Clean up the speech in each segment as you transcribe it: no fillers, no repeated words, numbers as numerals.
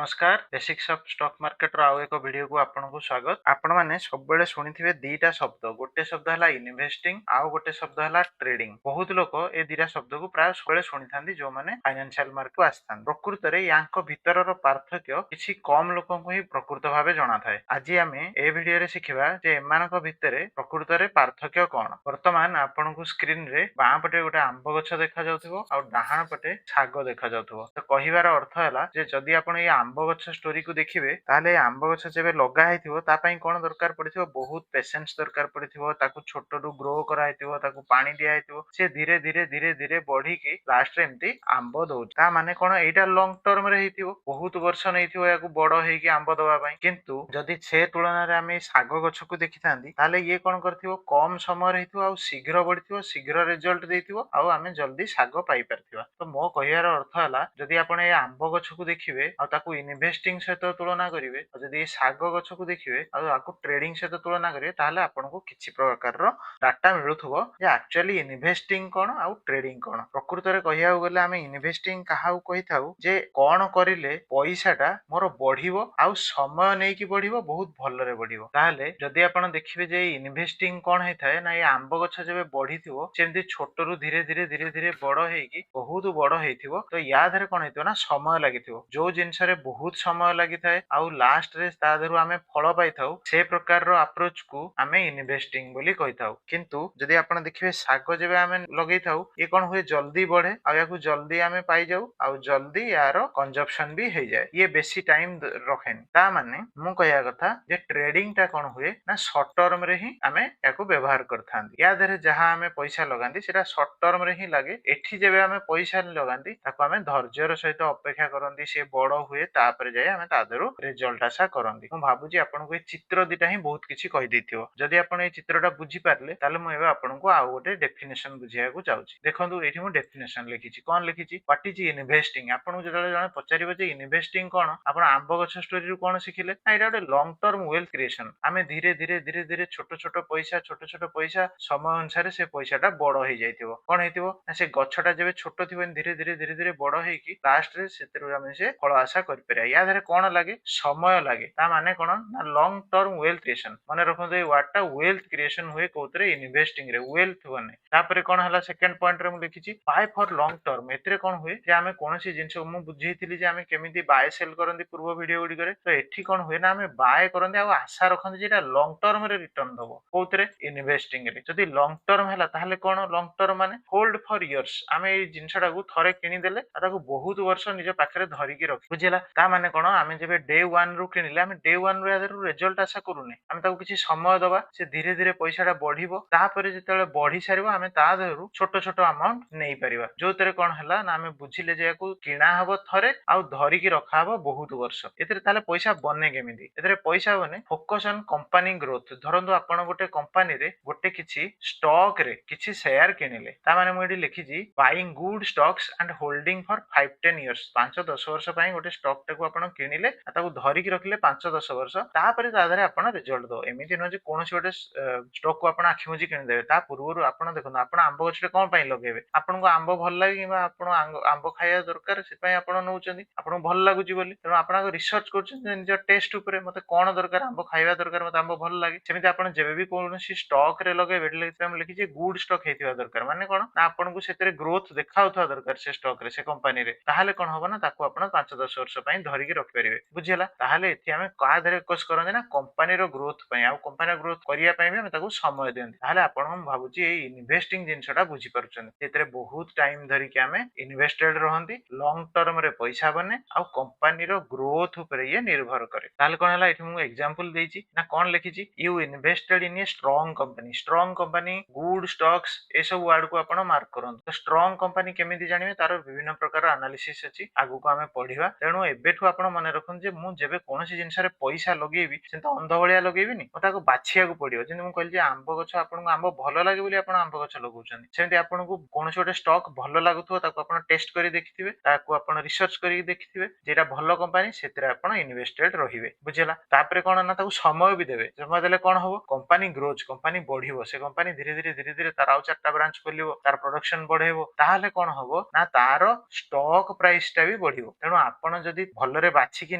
नमस्कार basics of stock market आउ एक वीडियो को आपको स्वागत। आपण माने सब बेले सुनिथिबे दीटा शब्द, गोटे शब्द हला इन्वेस्टिंग आउ गोटे शब्द हला ट्रेडिंग। बहुत लोक ए दीटा शब्द को प्राय सबले सुनी थांती जो माने फाइनेंशियल मार्केट को आस्थान। प्रकृत रे यांको भितरर पार्थक्य किछि कम लोकन को ही प्रकृत भाबे जणा थाए। आज आमे ए वीडियो रे सिखिबा जे एमानक भितरे प्रकृत रे पार्थक्य कोन। वर्तमान आपनको स्क्रीन रे बाँ पटे गोटे आंब गछ देखा जाउथिबो आ डाहाण पटे छाग देखा जाउथिबो। तो कहिवार अर्थ हला जे जदि आपण ए आंब गछ स्टोरी को देखिबे ताले आंब गछ जेबे लगा हेतिबो ता पई कोन दरकार पड़िथिबो, बहुत पेशेंस दरकार पड़िथिबो। ताकू छोटरू ग्रो करा हेतिबो, ताकू पानी दिया हेतिबो, से धीरे धीरे धीरे धीरे बढ़ी की लास्ट रे एम्ति आंब दउछ। ता माने कोन एटा लॉन्ग टर्म रे हेतिबो, बहुत वर्ष नैथिबो याकू बडो हेकी आंब दवा पई। किंतु जदि छे तुलना रे आमे साग गछ को देखिथांदी ताले ये कोन करथिबो, कम समय रे हेतिबो आ शीघ्र बढ़िथिबो, शीघ्र रिजल्ट देथिबो आ आमे जल्दी साग पाई परथिबा। तो मो कहियार अर्थ हला जदि आपण ए आंब गछ को देखिबे आ ताकू इन्वेस्टिंग सहित तुलना करिवे, जदि ए साग गछ को देखिबे आ आकू ट्रेडिंग सहित तुलना करिवे ताले आपनको किछि प्रकार रो डाटा मिलुथबो जे एक्चुअली इन्वेस्टिंग कोन आ ट्रेडिंग कोन। प्रकृत रे कहियाउ गले आमे इन्वेस्टिंग काहाउ कहिथाउ जे कोन करिले पैसाटा मोर बढ़िबो आ समय नै कि बढ़िबो, बहुत भलरे बढ़िबो। ताले जदि आपण देखिबे जे इन्वेस्टिंग कोन हेथाय ना, ए आंब गछ जेबे बढ़िथिबो सेमति छोटरू धीरे धीरे धीरे धीरे बड़ हेकी बहुत बड़ हेथिबो। तो या धरे कोन हेथिबो ना, समय लागिथिबो। जो जिंस रे बहुत समय लागि थाए आउ लास्ट रे ता धरु आमे फल पाइथाउ, से प्रकार रो अप्रोच को आमे इन्वेस्टिंग बोली कहिथाउ। किंतु जदि आपण देखिबे साग जेबे आमे लगेइथाउ ए कोन हुए जल्दी बढ़े आ याकू जल्दी आमे पाई जाऊ आ जल्दी यारो कंजप्शन भी हे जाए, ये बेसी टाइम रखेन। ता माने मु कहया कथा जे ट्रेडिंग ता कोन हुए ना, शॉर्ट टर्म रे ही आमे याकू व्यवहार करथांदी। या धरे जहां आमे पैसा लगांदी सेटा शॉर्ट टर्म रे ही लागे। एठी जेबे आमे पैसा लगांदी ताको आमे धैर्यर सहित अपेक्षा करंदी, से बड़ हुए तापर जाय आमे तादरो रिजल्ट आशा करंदी। मु भाबुची आपनको ए चित्र दिटा ही बहुत किछि कहि दैथिबो। जदि आपण ए चित्रटा बुझी पारले ताले मु एबे आपनको आ गोटे डेफिनेशन बुझिया को चाहूची। देखंतु एठी मु डेफिनेशन लिखिछि। कोन लिखिछि? What is investing. आपनको जदि जने पचारिबो जे इन्वेस्टिंग कोन, आपण आंब गछ स्टोरी रु कोन सिखिले ना, एटा गोटे लॉन्ग टर्म वेल्थ क्रिएशन। आमे धीरे धीरे धीरे धीरे छोट छोट पैसा समय अनुसार से पैसाटा बड़ हे जाइथिबो। कोन हेतिबो ना, से गछटा जेबे छोट थिबो धीरे धीरे धीरे धीरे बड़ हेकी लास्ट रे सेतिरु आमे से फल आशा करि परिया। या धरे कोन लागे? समय लागे। ता माने कोन ना, लॉन्ग टर्म वेल्थ क्रिएशन। माने रखंतु ए वाटा वेल्थ क्रिएशन हुए कोतरे इन्वेस्टिंग रे, वेल्थ बने। तापरे कोन हला सेकंड पॉइंट रे मु लिखिछि बाय फॉर लॉन्ग टर्म। एतरे कोन हुए जे आमे कोनोसी जिंस मु बुझेइथिली जे आमे केमिति बाय सेल करंदी पूर्व वीडियो गुडी करे। तो एठी कोन हुए ना, आमे बाय करंदी आ आशा रखंदी जे एटा लॉन्ग टर्म रे रिटर्न दबो। कोतरे? इन्वेस्टिंग रे। जदि लॉन्ग टर्म हला ताहले कोन लॉन्ग टर्म माने? Hold for years. आमे ए जिंसटा को थरे किनि देले आ ताको बहुत वर्ष निज पाखरे धरि की रखि। बुझिला? ता माने कोन, आमे जेबे डे 1 रु किनिले आमे डे 1 रु यादरु रिजल्ट आशा करूने। आमे ताको किछि समय दबा, से धीरे धीरे पैसाटा बढ़िबो। तापरे जेतेले बढ़ी सारिबो आमे ता देहरु छोट छोट अमाउंट नै परिबा। जोतरे कोन हला ना, आमे बुझिले जे याकू किना हबो थरे आ धरि की रखा हबो बहुत वर्ष। एतरे ताले पैसा बने केमिति? एतरे पैसा बने फोकस ऑन कंपनी ग्रोथ। धरंतु आपण गोटे कंपनी रे गोटे किछि स्टॉक रे किछि शेयर किनिले, ता माने मु एठी लिखिछि buying good stocks and holding for 5-10 years. 5-10 वर्ष पई गोटे स्टॉक टाको आपण किनिले आ ताको धरि की रखिले 5-10 वर्ष, तापरे तादरे आपण रिजल्ट दो। एमिति न जे कोनोसी गोटे स्टॉक को आपण आखि मुजी किनि देबे, ता पूर्वरु आपण देखन आपण आंब गछटे कोन पई लगेबे। आपनको आंब भल लागे किबा आपण आंब खाया दरकार, से पई आपण नउचंदी, आपण भल लागुची बोली। तेनु आपण रिसर्च करछन निज टेस्ट ऊपर मते कोन दरकार, आंब खाइबा दरकार, मते आंब भल लागे। सेमिति आपण जेबे भी कोनोसी स्टॉक रे लगेबे एटले हम लिखिछि गुड स्टॉक हेतिबा दरकार। माने कोन ना, आपनको सेतरे ग्रोथ देखाउथवा दरकार से स्टॉक रे, से कंपनी रे। ताहाले कोन होबो ना, ताको आपण 5-10 वर्ष पई धरि की रखि परिबे। बुझिला? ताहाले एथि हमें का धरे फोकस करन ना, कंपनी रो ग्रोथ पई आ कंपनी रो ग्रोथ करिया पई भी हम ताको समय देंदी। ताहाले आपण हम भाबुची ए इन्वेस्टिंग जिंसटा बुझी परछन। एतरे बहुत टाइम धरि के हमें इन्वेस्टेड रहंदी, लॉन्ग टर्म रे पैसा बने आ कंपनी रो ग्रोथ ऊपर ये निर्भर करे। ताहाले कोन हला, एठी मु एग्जांपल देइछि ना, कोन लिखिछि you invested in a strong company. Strong company, good stocks, ए सब वर्ड को आपण मार्क करन। तो स्ट्रांग कंपनी केमिति जानिबे, तार विभिन्न प्रकार एनालिसिस अछि, आगु को हमें पढिबा। तेणु एबेठु आपण मने रखन जे मु जेबे कोनोसी जिंस रे पैसा लगेबी सेंत अंध भलिया लगेबिनी, मते ताको बाछिया को पडियो। जेंति मु कहली जे आंब गछ आपनको आंब भलो लागे बोली आपण आंब गछ लगौछन, सेंति आपनको कोनोसी गोटे स्टॉक भलो लागुथो ताको आपण टेस्ट करि देखिथिबे, ताको आपण रिसर्च करि देखिथिबे, जेटा भलो कंपनी सेतिरे आपण इन्वेस्टेड रहिबे। बुझिला? तापरे कोन ना, ताको समय भी देबे। समय देले कोन होबो, कंपनी ग्रोथ, कंपनी बढ़िबो। से कंपनी धीरे धीरे धीरे धीरे तार आउ 4टा ब्रांच खोलिबो, तार प्रोडक्शन बढ़ेबो। ताहाले कोन होबो ना, तार स्टॉक प्राइस टा भी बढ़िबो। तेणु आपण जदि ଭଲରେ ବାଛିକି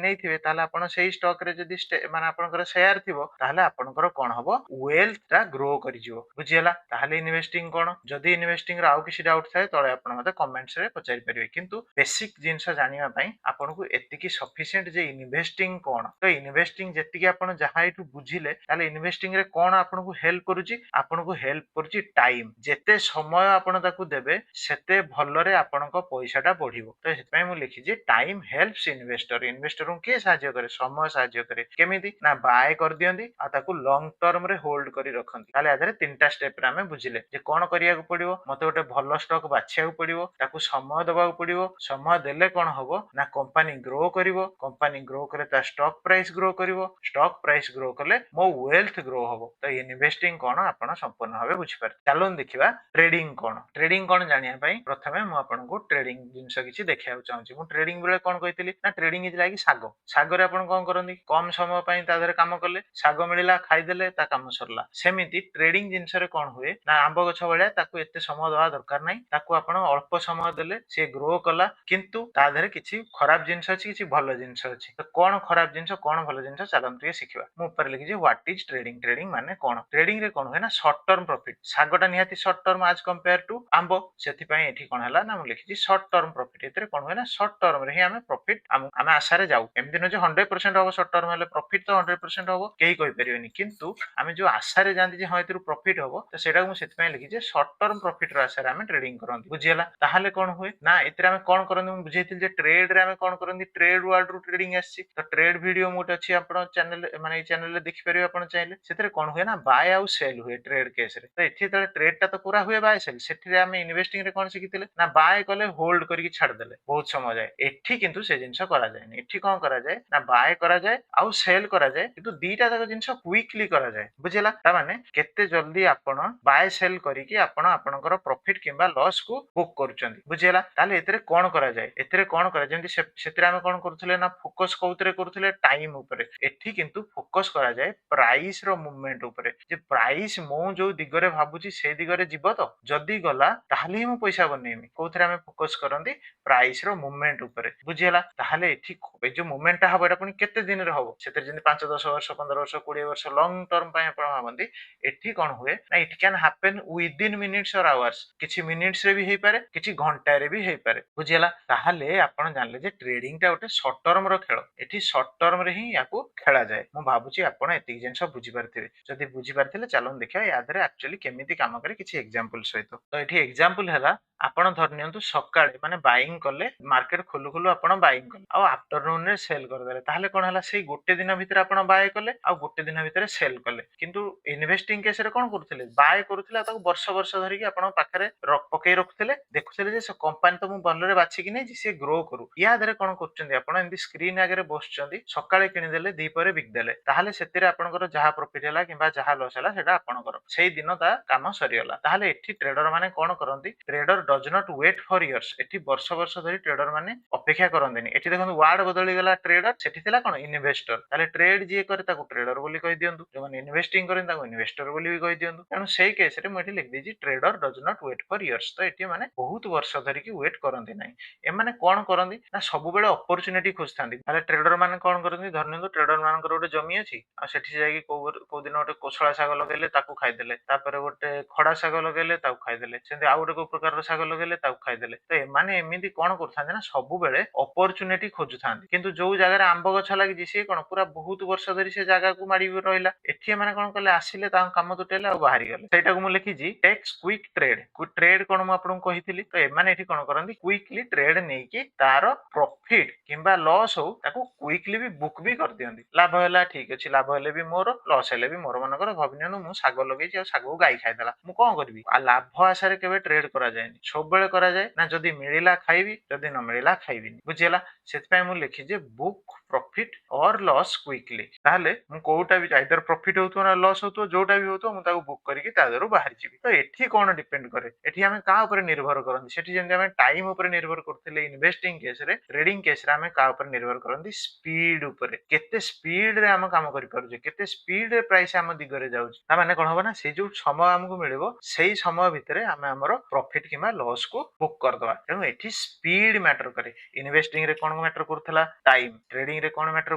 ନେଇଥିବେ ତାହେଲେ ଆପଣ ସେଇ ଷ୍ଟକ୍ ରେ ଯଦି ମାନେ ଆପଣଙ୍କର ସେୟାର ଥିବ ତାହେଲେ ଆପଣଙ୍କର କଣ ହବ ୱେଲ୍ଥ ଟା ଗ୍ରୋ କରିଯିବ। ବୁଝିହେଲା? ତାହେଲେ ଇନଭେଷ୍ଟିଂ କଣ? ଯଦି ଇନଭେଷ୍ଟିଂ ର ଆଉ କିଛି ଡାଉଟ୍ ଥାଏ ତଳେ ଆପଣ ମତେ କମେଣ୍ଟସ ରେ ପଚାରି ପାରିବେ। କିନ୍ତୁ ବେସିକ ଜିନିଷ ଜାଣିବା ପାଇଁ ଆପଣଙ୍କୁ ଏତିକି ସଫିସିଏଣ୍ଟ ଯେ ଇନଭେଷ୍ଟିଂ କଣ। ତ ଇନଭେଷ୍ଟିଂ ଯେତିକି ଆପଣ ଯାହା ଏଠୁ ବୁଝିଲେ ତାହେଲେ ଇନଭେଷ୍ଟିଂ ରେ କଣ ଆପଣଙ୍କୁ ହେଲ୍ପ କରୁଛି? ଆପଣଙ୍କୁ ହେଲ୍ପ କରୁଛି ଟାଇମ। ଯେତେ ସମୟ ଆପଣ ତାକୁ ଦେବେ ସେତେ ଭଲରେ ଆପଣଙ୍କ ପଇସାଟା ବଢିବ। ତ ସେଥିପାଇଁ ମୁଁ ଲେଖିଛି ଟାଇମ ହେଲ୍ପସ ଇନଭେଷ୍ଟର। ଇନଭେଷ୍ଟରଙ୍କୁ କିଏ ସାହାଯ୍ୟ କରେ? ସମୟ ସାହାଯ୍ୟ କରେ। କେମିତି? ନା ବାୟ କରିଦିଅନ୍ତି ଆଉ ତାକୁ ଲଙ୍ଗ ଟର୍ମ ରେ ହୋଲ୍ଡ କରି ରଖନ୍ତି। ତାହେଲେ ୟା ଦେହରେ ତିନିଟା ଷ୍ଟେପ ରେ ଆମେ ବୁଝିଲେ ଯେ କଣ କରିବାକୁ ପଡିବ। ମତେ ଗୋଟେ ଭଲ ଷ୍ଟକ୍ ବାଛିବାକୁ ପଡିବ, ତାକୁ ସମୟ ଦେବାକୁ ପଡିବ। ସମୟ ଦେଲେ କଣ ହବ ନା କମ୍ପାନୀ ଗ୍ରୋ କରିବ। କମ୍ପାନୀ ଗ୍ରୋ କଲେ ତା ଷ୍ଟକ୍ ପ୍ରାଇସ ଗ୍ରୋ କରିବ। ଷ୍ଟକ୍ ପ୍ରାଇସ ଗ୍ରୋ କଲେ ମୋ ୱେଲ୍ଥ ଗ୍ରୋ ହବ। ତ ଇନଭେଷ୍ଟିଂ କଣ ଆପଣ ସମ୍ପୂର୍ଣ୍ଣ ଭାବେ ବୁଝିପାରିବେ। ଚାଲନ୍ତୁ ଦେଖିବା ଟ୍ରେଡିଂ କଣ। ଟ୍ରେଡିଂ କଣ ଜାଣିବା ପାଇଁ ପ୍ରଥମେ ମୁଁ ଆପଣଙ୍କୁ ଟ୍ରେଡିଂ ଜିନିଷ କିଛି ଦେଖିବାକୁ ଚାହୁଁଛି। ମୁଁ ଟ୍ରେଡିଂ ବେଳେ କଣ କହିଥିଲି ନା ଟ୍ରେଡିଂ ଇଜ ଲାଇକ ଶାଗ। ଶାଗରେ ଆପଣ କଣ କରନ୍ତି? କମ ସମୟ ପାଇଁ ତା ଦେହରେ କାମ କଲେ, ଶାଗ ମିଳିଲା ଖାଇଦେଲେ ତା କାମ ସରିଲା। ସେମିତି ଟ୍ରେଡିଂ ଜିନିଷରେ କଣ ହୁଏ ନା ଆମ୍ବ ଗଛ ଭଳିଆ ତାକୁ ଏତେ ସମୟ ଦେବା ଦରକାର ନାହିଁ। ତାକୁ ଆପଣ ଅଳ୍ପ ସମୟ ଦେଲେ ସେ ଗ୍ରୋ କଲା, କିନ୍ତୁ ତା ଦେହରେ କିଛି ଖରାପ ଜିନିଷ ଅଛି, କିଛି ଭଲ ଜିନିଷ ଅଛି। ତ କଣ ଖରାପ ଜିନିଷ କଣ ଭଲ ଜିନିଷ ଚାଲନ୍ତୁ ଟିକେ ଶିଖିବା। ମୁଁ ଉପରେ ଲେଖିଛି ହ୍ୱାଟ ଇଜ ଟ୍ରେଡିଂ। ଟ୍ରେଡିଂ ମାନେ କଣ? ଟ୍ରେଡିଂ ରେ କଣ ହୁଏ ନା ସର୍ଟ ଟର୍ମ ପ୍ରଫିଟ। ଶାଗଟା ନିହାତି short term as compare to ଆମ୍ବ। ସେଥିପାଇଁ ଏଠି କଣ ହେଲା ନା ମୁଁ ଲେଖିଛି ସର୍ଟ ଟର୍ମ ପ୍ରଫିଟ। ଏଥିରେ କଣ ହୁଏ ନା ସର୍ଟ ଟର୍ମ ରେ ହିଁ ଆମେ ପ୍ରଫିଟ ଆମେ ଆଶାରେ ଯାଉ। ଏମିତି ନୁହେଁ ଯେ 100% ହବ। ସର୍ଟ ଟର୍ମ ହେଲେ ପ୍ରଫିଟ ତ 100% ହବ କେହି କହିପାରିବେନି। କିନ୍ତୁ ଆମେ ଯୋଉ ଆଶାରେ ଯାଆନ୍ତି ଯେ ହଁ ଏଥିରୁ ପ୍ରଫିଟ ହବ, ତ ସେଇଟାକୁ ମୁଁ ସେଥିପାଇଁ ଲେଖିଛି ସର୍ଟ ଟର୍ମ ପ୍ରଫିଟ ର ଆଶାରେ ଆମେ ଟ୍ରେଡିଂ କରନ୍ତି। ବୁଝିହେଲା? ତାହେଲେ କଣ ହୁଏ ନା ଏଥିରେ ଆମେ କଣ କରନ୍ତି ମୁଁ ବୁଝେଇଥିଲି ଯେ ଟ୍ରେଡ ରେ ଆମେ କଣ କରନ୍ତି ଟ୍ରେଡ ୱାର୍ଡ ରୁ ଟ୍ରେଡିଂ ଆସିଛି। ତ ଟ୍ରେଡ ଭିଡିଓ ମୁଁ ଅଛି ଆପଣ ଚ୍ୟାନେଲ ମାନେ ଏଇ ଚ୍ୟାନେଲରେ ଦେଖିପାରିବେ ଆପଣ ଚାହିଁଲେ। ସେଥିରେ କଣ ହୁଏ ନା ବାୟ ଆଉ ସେଲ ହୁଏ ଟ୍ରେଡ କେସ ରେ। ତ ଏଠି ଯେତେବେଳେ ଟ୍ରେଡ ଟା ତ ପୁରା ହୁଏ ବାୟ ସେଲ, ସେଠିରେ ଆମେ ଇନଭେଷ୍ଟିଂ ରେ କଣ ଶିଖିଥିଲେ ନା ବାୟ କଲେ ହୋଲ୍ଡ କରିକି ଛାଡିଦେଲେ ବହୁତ ସମୟ ଯାଏ। ଏଠି କିନ୍ତୁ ସେ ଜିନିଷ କରାଯାଏନି। ଏଠି କଣ କରାଯାଏ ନା ବାୟ କରାଯାଏ ଆଉ ସେଲ କରାଯାଏ, କିନ୍ତୁ ଦିଟା ଯାକ ଜିନିଷ କୁଇକଲି କରାଯାଏ। ବୁଝିଲା? ତାମାନେ କେତେ ଜଲ୍ଦି ଆପଣ ବାୟ ସେଲ କରିକି ଆପଣ ଆପଣଙ୍କର ପ୍ରଫିଟ କିମ୍ବା ଲସ୍ କୁ ବୁକ୍ କରୁଛନ୍ତି। ବୁଝିହେଲା? ତାହେଲେ ଏଥିରେ କଣ କରାଯାଏ? ଏଥିରେ କଣ କରାଯାଏ ଯେମିତି ସେଥିରେ ଆମେ କଣ କରୁଥିଲେ ନା ଫୋକସ କୋଉଥିରେ କରୁଥିଲେ ଟାଇମ ଉପରେ। ଏଠି କିନ୍ତୁ ଫୋକସ କରାଯାଏ ପ୍ରାଇସ ର ମୁଭମେଣ୍ଟ ଉପରେ। ଯେ ପ୍ରାଇସ ମୁଁ ଯୋଉ ଦିଗରେ ଭାବୁଛି ସେଇ ଦିଗରେ ଯିବ ତ, ଯଦି ଗଲା ତାହେଲେ ହିଁ ମୁଁ ପଇସା ବନେଇବି। କୋଉଥିରେ ଆମେ ଫୋକସ କରନ୍ତି ପ୍ରାଇସ ର ମୁଭମେଣ୍ଟ ଉପରେ। ବୁଝିହେଲା? ତାହେଲେ ଏଠି ଏଇ ଯୋଉ ମୁଭମେଣ୍ଟ ଟା ହବ ଏଟା ପୁଣି କେତେ ଦିନରେ ହବ? ସେଥିରେ ଯେମିତି 5-10 ବର୍ଷ 15 ବର୍ଷ 20 ବର୍ଷ ଲଙ୍ଗ ଟର୍ମ ପାଇଁ ଆପଣ ଭାବନ୍ତି, ଏଠି କଣ ହୁଏ ନା ଇଟ କ୍ୟାନ ହାପେନ ୱିଦିନ ମିନିଟ୍ସ ଅର ଆୱାର୍ସ। କିଛି ମିନିଟ୍ସ ରେ ବି ହେଇପାରେ, କିଛି ଘଣ୍ଟାରେ ବି ହେଇପାରେ। ବୁଝିହେଲା? ତାହେଲେ ଆପଣ ଜାଣିଲେ ଯେ ଟ୍ରେଡିଂ ଟା ଗୋଟେ ସର୍ଟ ଟର୍ମ ର ଖେଳ। ଏଠି ସର୍ଟ ଟର୍ମ ରେ ହିଁ ୟାକୁ ଖେଳାଯାଏ। ମୁଁ ଭାବୁଛି ଆପଣ ଏତିକି ଜିନିଷ ବୁଝିପାରିଥିବେ। ଯଦି ବୁଝିପାରିଥିଲେ ଚାଲନ୍ତୁ ଦେଖିବା ୟା ଦେହରେ ଆକ୍ଚୁଆଲି କେମିତି କାମ କରେ କିଛି ଏକ୍ସାମ୍ପଲ ସହିତ। ତ ଏଠି ଏକ୍ସାମ୍ପଲ ହେଲା ଆପଣ ଧରି ନିଅନ୍ତୁ ସକାଳେ ମାନେ ବାଇଂ କଲେ, ମାର୍କେଟ ଖୋଲୁ ଖୋଲୁ ଆପଣ ବାଇଂ କଲେ ଆଉ ଆଫ୍ଟରନୁନ ରେ ସେଲ କରିଦେଲେ। ତାହେଲେ କଣ ହେଲା ସେଇ ଗୋଟେ ଦିନ ଭିତରେ ଆପଣ ବାୟ କଲେ ଆଉ ଗୋଟେ ଦିନ ଭିତରେ ସେଲ କଲେ। କିନ୍ତୁ ଇନଭେଷ୍ଟିଂ କେସ ରେ କଣ କରୁଥିଲେ ବାୟ କରୁଥିଲେ ଆଉ ତାକୁ ବର୍ଷ ବର୍ଷ ଧରିକି ଆପଣଙ୍କ ପାଖରେ ପକେଇ ରଖୁଥିଲେ, ଦେଖୁଥିଲେ ଯେ ସେ କମ୍ପାନୀ ତ ମୁଁ ଭଲରେ ବାଛିକି ନେଇଛି ସେ ଗ୍ରୋ କରୁ। ୟା ଦେହରେ କଣ କରୁଛନ୍ତି ଆପଣ ଏମିତି ସ୍କ୍ରିନ ଆଗରେ ବସୁଛନ୍ତି, ସକାଳେ କିଣିଦେଲେ ଦ୍ୱିପହରେ ବିକିଦେଲେ, ତାହେଲେ ସେଥିରେ ଆପଣଙ୍କର ଯାହା ପ୍ରଫିଟ ହେଲା କିମ୍ବା ଯାହା ଲସ୍ ହେଲା ସେଟା ଆପଣଙ୍କର। ସେଇ ଦିନ ତା କାମ ସରିଗଲା। ତାହେଲେ ଏଠି ଟ୍ରେଡର ମାନେ କଣ କରନ୍ତି? Trader does not wait for years. ଏଠି ବର୍ଷ ବର୍ଷ ଧରି ଟ୍ରେଡର ମାନେ ଅପେକ୍ଷା କରନ୍ତିନି। ଏଠି ଦେଖନ୍ତୁ ୱାର୍ଡ ବଦଳିଗଲା ଟ୍ରେଡର, ସେଠି ଥିଲା କଣ ଇନଭେଷ୍ଟର। ତାହେଲେ ଟ୍ରେଡ ଯିଏ କରେ ତାକୁ ଟ୍ରେଡର ବୋଲି କହିଦିଅନ୍ତୁ, ଯୋଉମାନେ ଇନଭେଷ୍ଟିଂ କରନ୍ତି ତାକୁ ଇନଭେଷ୍ଟର ବୋଲି ବି କହିଦିଅନ୍ତୁ। ତେଣୁ ସେଇ କେସରେ ମୁଁ ଏଠି ଲେଖିଦେଇଛି trader does not wait for years. ତ ଏଠି ମାନେ ବହୁତ ବର୍ଷ ଧରିକି ୱେଟ୍ କରନ୍ତି ନାହିଁ। ଏମାନେ କଣ କରନ୍ତି ନା ସବୁବେଳେ ଅପରଚୁନିଟି ଖୋଜିଥାନ୍ତି। ତାହେଲେ ଟ୍ରେଡର ମାନେ କଣ କରନ୍ତି? ଧରି ନିଅନ୍ତୁ ଟ୍ରେଡର ମାନଙ୍କର ଗୋଟେ ଜମି ଅଛି ଆଉ ସେଠି ଯାଇକି କୋଉ ଦିନ ଗୋଟେ କୋଶଳା ଶାଗ ଲଗେଇଲେ ତାକୁ ଖାଇଦେଲେ, ତାପରେ ଗୋଟେ ଖଡା ଶାଗ ଲଗେଇଲେ ତାକୁ ଖାଇଦେଲେ, ସେମିତି ଆଉ ଗୋଟେ କୋଉ ପ୍ରକାରର ଶାଗ ଲଗେଇଲେ ତାକୁ ଖାଇଦେଲେ। ତ ଏମାନେ ଏମିତି କଣ କରୁଥାନ୍ତି ନା ସବୁବେଳେ ଅପରଚୁନିଟି ଖୋଜୁଥାନ୍ତି। କିନ୍ତୁ ଯୋଉ ଜାଗାରେ ଆମ୍ବ ଗଛ ଲାଗିଛି ସିଏ କଣ ପୁରା ବହୁତ ବର୍ଷ ଧରି ସେ ଜାଗାକୁ ମାଡି ରହିଲା। ଏଠି ଏମାନେ କଣ କଲେ ଆସିଲେ ତାଙ୍କ କାମ ତୁଟେଇଲେ ଆଉ ବାହାରିଗଲେ। ସେଇଟାକୁ ମୁଁ ଲେଖିଛି ଟେକ୍ସ କ୍ୱିକ ଟ୍ରେଡ। ଟ୍ରେଡ କଣ ମୁଁ ଆପଣଙ୍କୁ କହିଥିଲି। ତ ଏମାନେ ଏଠି କଣ କରନ୍ତି କ୍ୱିକଲି ଟ୍ରେଡ ନେଇକି ତାର ପ୍ରଫିଟ କିମ୍ବା ଲସ୍ ହଉ ତାକୁ କ୍ୱିକଲି ବି ବୁକ୍ ବି କରିଦିଅନ୍ତି। ଲାଭ ହେଲା ଠିକ ଅଛି, ଲାଭ ହେଲେ ବି ମୋର, ଲସ୍ ହେଲେ ବି ମୋର। ମନେକର ଭାବି ନିଅନ୍ତୁ ମୁଁ ଶାଗ ଲଗେଇଛି ଆଉ ଶାଗକୁ ଗାଈ ଖାଇଦେଲା, ମୁଁ କଣ କରିବି? ଆଉ ଲାଭ ଆଶାରେ କେବେ ଟ୍ରେଡ କରାଯାଏନି। ସବୁବେଳେ କରାଯାଏ ନା ଯଦି ମିଳିଲା ଖାଇବି, ଯଦି ନ ମିଳିଲା ଖାଇବିନି। ବୁଝିହେଲା? ସେଥିପାଇଁ ମୁଁ ଲେଖିଛି ବୁକ୍ प्रॉफिट और लॉस क्विकली ताहले मु कोउटा भी आइदर प्रॉफिट होतो ना लॉस होतो जोटा भी होतो मु ताको बुक करिके ता देरो बाहर जिबी तो एठी कोन डिपेंड करे एठी हमें का ऊपर निर्भर करंती सेठी जेंति हमें टाइम ऊपर निर्भर करथिले इन्वेस्टिंग केस रे ट्रेडिंग केस रे हमें का ऊपर निर्भर करंती स्पीड ऊपर केते स्पीड रे हम काम करि पारुजे केते स्पीड रे प्राइस हम दिगरे जाउछ ता माने कोन होबा ना से जो समय हमकु मिलिबो सेही समय भितरे हमें हमरो प्रॉफिट किमा लॉस को बुक कर दवा तेनु एठी स्पीड मैटर करे इन्वेस्टिंग रे कोन मैटर करथला टाइम ट्रेडिंग रे कोन मैटर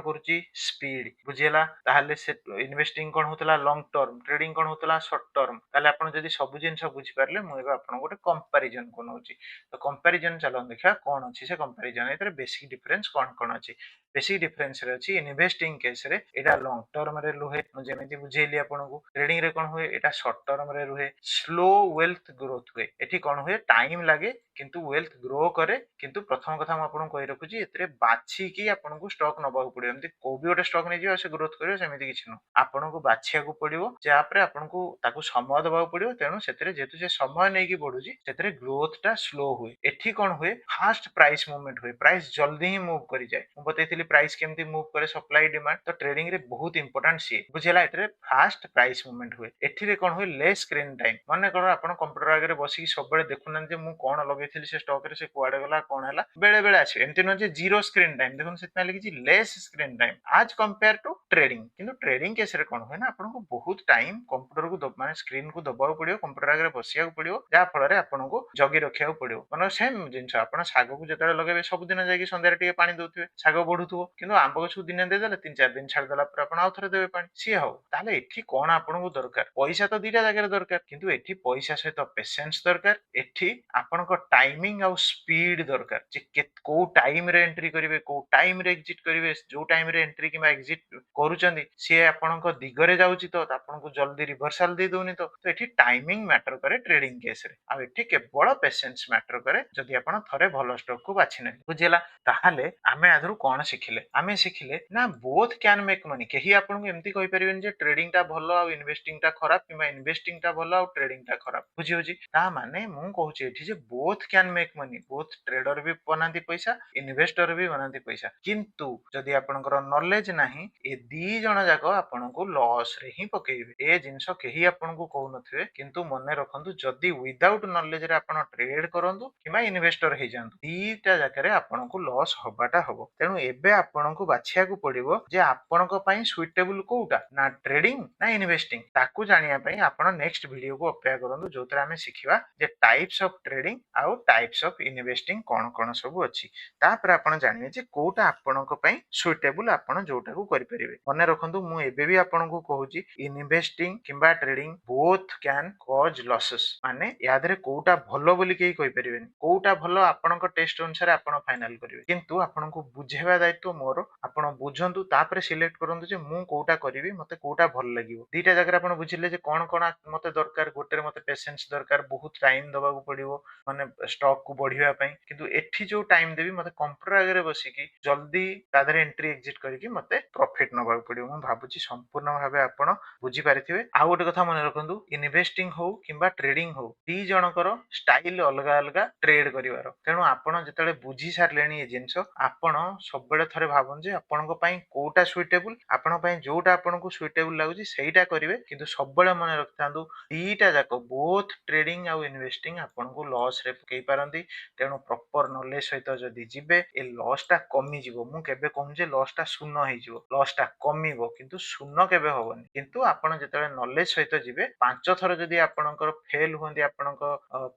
करूची स्पीड बुझियला ताहले से इन्वेस्टिंग कोन होतला लॉन्ग टर्म ट्रेडिंग कोन होतला शॉर्ट टर्म ताहले आपण जदी सब जिंस बुझी पारले मु एबे आपण गोटे कंपैरिजन को नउची तो कंपैरिजन चलो देखा कोन अछि से कंपैरिजन एतरे बेसिक डिफरेंस कोन कोन अछि बेसिक डिफरेंस रे अछि इन्वेस्टिंग केस रे एटा लॉन्ग टर्म रे रुहे मु जेमिति बुझेली आपण को ट्रेडिंग रे कोन हुए एटा शॉर्ट टर्म रे रुहे स्लो वेल्थ ग्रोथ हुए एठी कोन हुए टाइम लागे किंतु वेल्थ ग्रो करे किंतु प्रथम कथा हम आपन कहि रखुची एतरे बाछि की आपन को स्टॉक नबाउ पड़ियो एमति को भी गोटे स्टॉक नै जियो से ग्रोथ करियो सेमिति किछि न आपन को बाछिया को पड़ियो जे आपरे आपन को ताकू समय दबाउ पड़ियो तेनु सेतरे जेतु से समय नै की बढ़ुची सेतरे ग्रोथ टा स्लो हुए एठी कोन हुए फास्ट प्राइस मूवमेंट हुए प्राइस जल्दी ही मूव करि जाय मु बतैथिली प्राइस केमति मूव करे सप्लाई डिमांड तो ट्रेडिंग रे बहुत इंपोर्टेंट सी बुझिला एतरे फास्ट प्राइस मूवमेंट हुए एठी रे कोन हुए लेस स्क्रीन टाइम माने कोन आपन कंप्यूटर आगे बसी सब बेले देखुनन जे मु कोन लगैथिली से स्टॉक रे से कुआडे गला कोन हला बेले बेले आछे एमति न जे जीरो स्क्रीन टाइम देखुन सेतना लिखि लेस स्क्रीन टाइम आज कंपेयर टू ट्रेडिंग किंतु ट्रेडिंग केस रे कोन हुए ना आपन को बहुत टाइम कंप्यूटर को माने स्क्रीन को दबाव पड़ियो कंप्यूटर आगे बसिया पड़ियो जा फल रे आपन को जगी रखिया पड़ियो माने सेम जिंस आपन सागो को जतले लगेबे सब दिन जाई संध्या टिके पानी दउथिबे सागो बढ़ुथुबो किंतु आंब गछ दिने दे देले 3-4 दिन छाड़ देला पर आपन आउथरे देबे पानी सी हो ताले एठी कोन आपन को दरकार पैसा तो दीटा जगह दरकार किंतु एठी पैसा सहित पेशेंस दरकार एठी आपन को टाइमिंग और स्पीड दरकार जे को टाइम रे एंट्री करिवे को टाइम रे एग्जिट करिवे जो टाइम रे एंट्री किबा एग्जिट करूचंदी से आपन को दिगरे जाउची तो आपन को जल्दी रिवर्सल दे दोनी तो एठी टाइमिंग मैटर करे ट्रेडिंग केस रे आ एठी केवल पेशेंस मैटर करे जदि आपन थरे भलो स्टॉक को बाछि नै बुझिला ताहाले आमे आदरु कोन शिखिले आमे शिखिले ना बोथ कैन मेक मनी केही आपन को एम्ति कहि परिबेन जे ट्रेडिंग टा भलो आ इन्वेस्टिंग टा खराब किबा इन्वेस्टिंग टा भलो आ ट्रेडिंग टा खराब बुझि होजी ता माने मु कहूची एठी जे both can make money both trader भी बनाती पैसा इन्वेस्टर भी बनाती पैसा किंतु जदि आपनकर नॉलेज नाही ए दी जण जाको आपनको लॉस रे ही पकेइबे ए जिंसो केही आपनको कहू नथिबे किंतु मने रखंतु जदि विदाउट नॉलेज रे आपण ट्रेड करंतु किबा इन्वेस्टर हे जानतु दीटा जाकरे आपनको लॉस होबाटा होबो तेनु एबे आपनको बाछिया को पड़िबो जे आपनको पई सुइटेबल कोउटा ना ट्रेडिंग ना इन्वेस्टिंग ताकू जानिया पई आपण नेक्स्ट वीडियो को अपेक्षा करंतु जोतरा हमें शिखिबा जे टाइप्स ऑफ ट्रेडिंग आउ टाइप्स ऑफ इन्वेस्टिंग कोन कोन सब अछि तापर आपण जानिबे जे कोउटा आपनको पई सुइटेबल आपण जोटा को करि परिबे मने रखंतु मु एबे भी आपनको कहूची इन्वेस्टिंग किबा trading both can cause losses माने यादरे कोउटा भलो बोली केही कहि परिबेनी कोउटा भलो आपनको टेस्ट अनुसार आपण फाइनल करिवे किंतु आपनको बुझेबा दायित्व मोर आपण बुझंतु तापर सिलेक्ट करंतु जे मु कोउटा करिवि मते कोउटा भल लागिवो दीटा जगह आपण बुझिले जे कोन कोन मते दरकार गोटे मते पेशेंस दरकार बहुत टाइम दबा को पड़िवो माने स्टॉक को बढ़िया पई किंतु एठी जो टाइम देबी मते कंप्यूटर आगे बसी की जल्दी तादरे एंट्री एग्जिट करके मते प्रॉफिट नबा पड़िवो मु भाबुची संपूर्ण भाबे आपण बुझी पारिथिबे आ गोटे कथा मने रखंतु इन्वेस्टिंग हो किबा ट्रेडिंग हो दी जनकर स्टाइल अलगा अलगा ट्रेड करिवार तेनु आपण जेतले बुझी सारलेनी ए जिंसो आपण सब बेले थरे भाबन जे आपनको पई कोटा सुइटेबल आपण पई जोटा आपनको सुइटेबल लागुची सेहीटा करिवे किंतु सब बेले मने रखतांदु दीटा जाको बोथ ट्रेडिंग आ इन्वेस्टिंग आपनको लॉस रे पकई पारंती तेनु प्रॉपर नॉलेज सहित जदी जिबे ए लॉस टा कमी जिवो मु केबे कहूं जे लॉस टा शून्य हे जिवो लॉस टा कमीबो किंतु शून्य केबे होबनी किंतु आपण जेतले नॉलेज सहित जिबे 5 थर जदी आपणकर फेल होंदी आपणक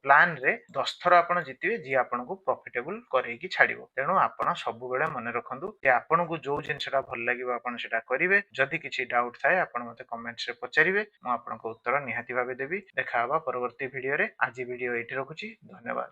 प्लान रे 10 थर आपण जितिबे जे आपणको प्रॉफिटेबल करेकी छाडिबो तेनु आपण सब बेले मने रखंतु जे आपणको जो जिंसटा भल लागिबो आपण सेटा करिवे जदी किछि डाउट थाए आपण मते कमेंट्स रे पचारिवे मु आपणको उत्तर निहाती भाबे देबी देखा हबा परवर्ती वीडियो रे आज वीडियो एठी रखुची धन्यवाद।